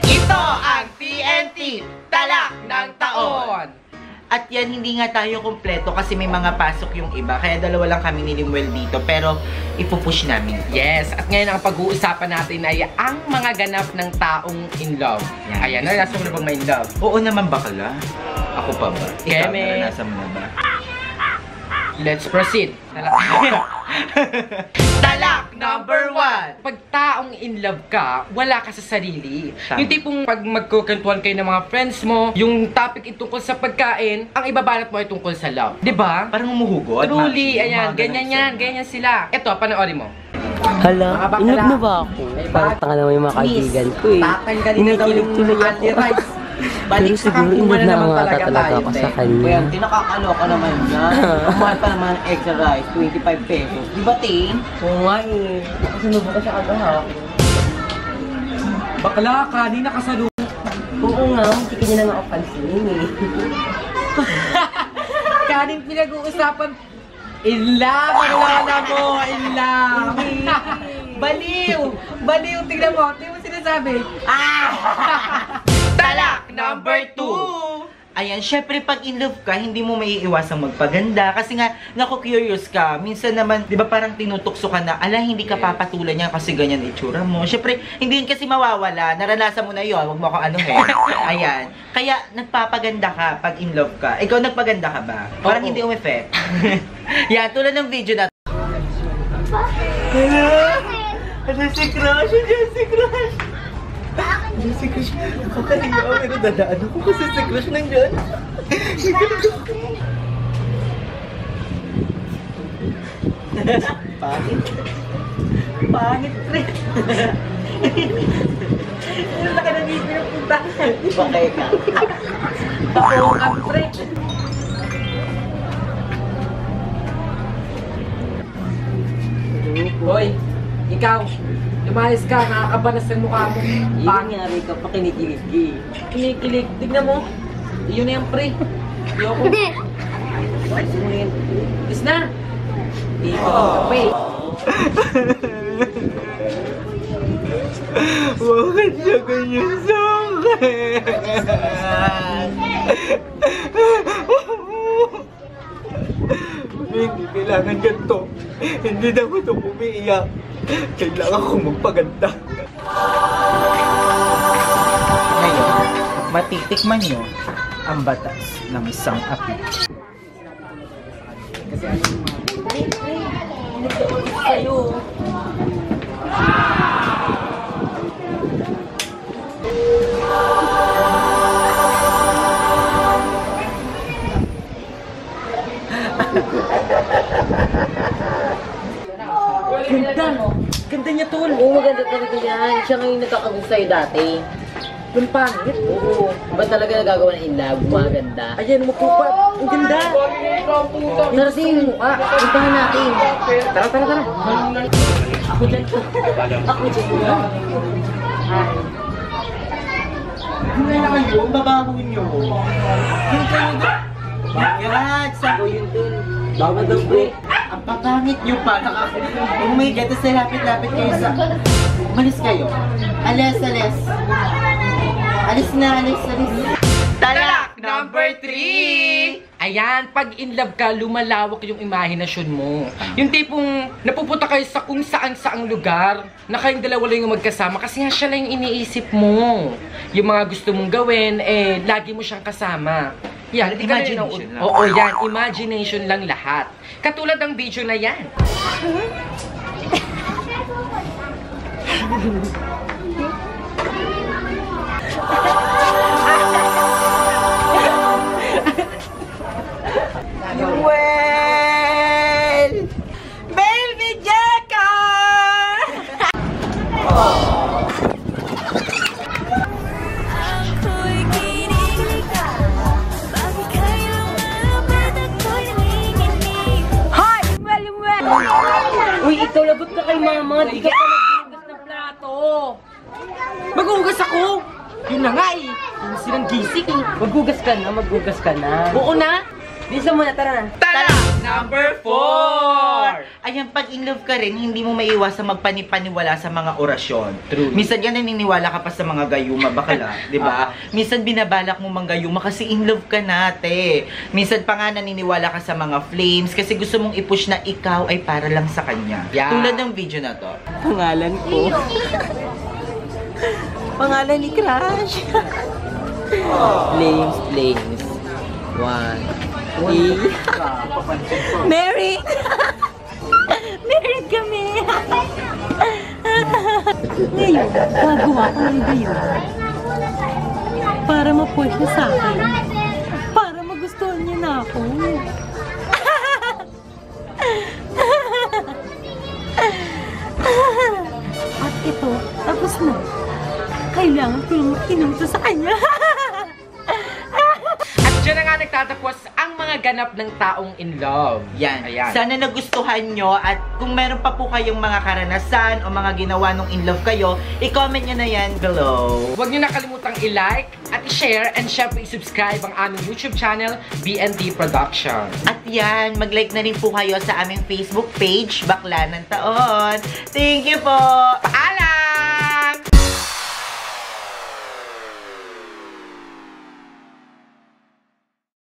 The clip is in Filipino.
Ito ang TNT, Talak ng Taon! At yan, hindi nga tayo kumpleto kasi may mga pasok yung iba. Kaya dalawa lang kami ni Limuel dito. Pero ipupush namin. Yes, at ngayon ang pag-uusapan natin ay ang mga ganap ng taong in love. Yan. Ayan, naranasan mo na bang ma-in love? Oo naman, bakla. Ako pa ba? Ikaw, Keme. naranasan mo na ba? Let's proceed. Talak number 1! Pag taong in love ka, wala ka sa sarili. Tama. Yung tipong pag magkukantuan kayo ng mga friends mo, yung topic tungkol sa pagkain, ang ibabanat mo ay tungkol sa love. Diba? Parang umuhugot. Truly, Maki. ayan, Mga ganyan ganun yan, sila. ganyan sila. Eto, panoorin mo. Hala, Mga bakla. inog mo ba ako? Parang tanga naman yung mga kaibigan ko eh. Tatanggalin na daw yung Tuloy ako. Andy Rice. Pero siguro inog na nga talaga ako sa kanya. Kaya tinakakaloka naman yan. Mahal pa naman ang extra rice, 25 pesos. Di ba, Ting? Oo nga eh. Nakasalubo ka siya kagahapon. Bakla, kanina kasalubong. Oo nga, hindi ka niya na nga ako pansinin eh. Kanin pinag-uusapan. In love, ang lala mo, in love. Baliw! Baliw, tignan mo sinasabi. Talak number 2! Ayan, syempre pag in love ka, hindi mo maiiwasang magpaganda. Kasi nga, naku-curious ka. Minsan naman, di ba parang tinutukso ka na, ala, hindi ka papatulan niya kasi ganyan itsura mo. Syempre, hindi yun kasi mawawala. Naranasan mo na yun. Huwag mo akong anuhin. Ayan. Kaya, nagpapaganda ka pag in love ka. Ikaw, nagpaganda ka ba? Parang Oo. hindi umeffect. Yan, tulad ng video na. Hello? Ano si Crush? Ano si Crush? Si Crush, nakakahiya ako, pero dadaan ako kasi si Crush nandyan. Pangit. Pangit, pre. Ano na ka na dito yung punta? Bakay ka. Pakungan, pre. Hoy, ikaw, lumayas ka, nakakabanas ng mukha mo. Yung nangyari ka pa kinikilig eh. Kinikilig. Tignan mo. Yun na yung pre. Ayoko. Is na. Dito ang kape. Bakit siya ganyan sa akin? Hindi kailangan ganito. Hindi dapat ako umiiyak. Kailangan ko magpaganda. Ngayon, matitikman nyo ang batas ng isang api. Sa'yo. Ganda. Ganda niya, tol. Oo, maganda talaga yan. Siya ngayon nagkakagusto sa'yo dati. Yung pangit. Oo. Ba't talaga nagagawa ng in love? Maganda. Ayan, mapupat. Ang ganda. Tara sa yung mukha. Puntahan natin. Tara, tara, tara. Ako dyan. Ako dyan. Hindi na kayo, babawin nyo. Yung kayo na. Congrats! Ako yun dun. Bawal daw pre. Ang papangit nyo pa. Oh my God, tapos lapit-lapit kayo sa... Umalis kayo. Alis, alis. Alis na, alis, alis. Talak number 3! Ayan, pag in love ka, lumalawak yung imahinasyon mo. Yung tipong napupunta kayo sa kung saan-saang lugar, na kayong dalawa lang yung magkasama kasi nga siya lang yung iniisip mo. Yung mga gusto mong gawin, eh, lagi mo siyang kasama. Yan, Imagination lang. Oo, yan, imagination lang lahat. Katulad ng video na yan. Well! Baby Jacka! Ako'y kinilig, bakit kayo malapit ako'y nanginginig? Uy, ikaw lagot ka kay mama. Di ka pa naghugas ng plato. Maghugas ako! Yun na nga eh. Yung silang gising eh. Maghugas ka na, maghugas ka na. Oo na. Bisa muna, tara na. Tara! Number 4! Ayan, pag in love ka rin, hindi mo maiiwasang magpanipaniwala sa mga orasyon. True. Minsan yan, naniniwala ka pa sa mga gayuma, bakala, di ba? Minsan binabalak mo manggayuma kasi in love ka nate. Minsan pa nga naniniwala ka sa mga flames kasi gusto mong i-push na ikaw ay para lang sa kanya. Yeah. Tulad ng video na to. Pangalan ko. Pangalan ni Crush. Flames. 1, 2, Mary! Married kami! Ngayon, gagawa ko ng gayon. Para ma-push niya sa akin. Para magustuhan niya na ako. At ito, tapos na. Kailangan ko lang makinom to sa kanya. At dyan na nga nagtatapos ang mga ganap ng taong in love. Yan. Ayan. Sana nagustuhan nyo at kung meron pa po kayong mga karanasan o mga ginawa nung in love kayo, i-comment nyo na yan below. Huwag nyo nakalimutang i-like at i-share and syempre i-subscribe ang aming YouTube channel, BNT Production. At yan, mag-like na rin po kayo sa aming Facebook page, Bakla ng Taon. Thank you po! Paalam!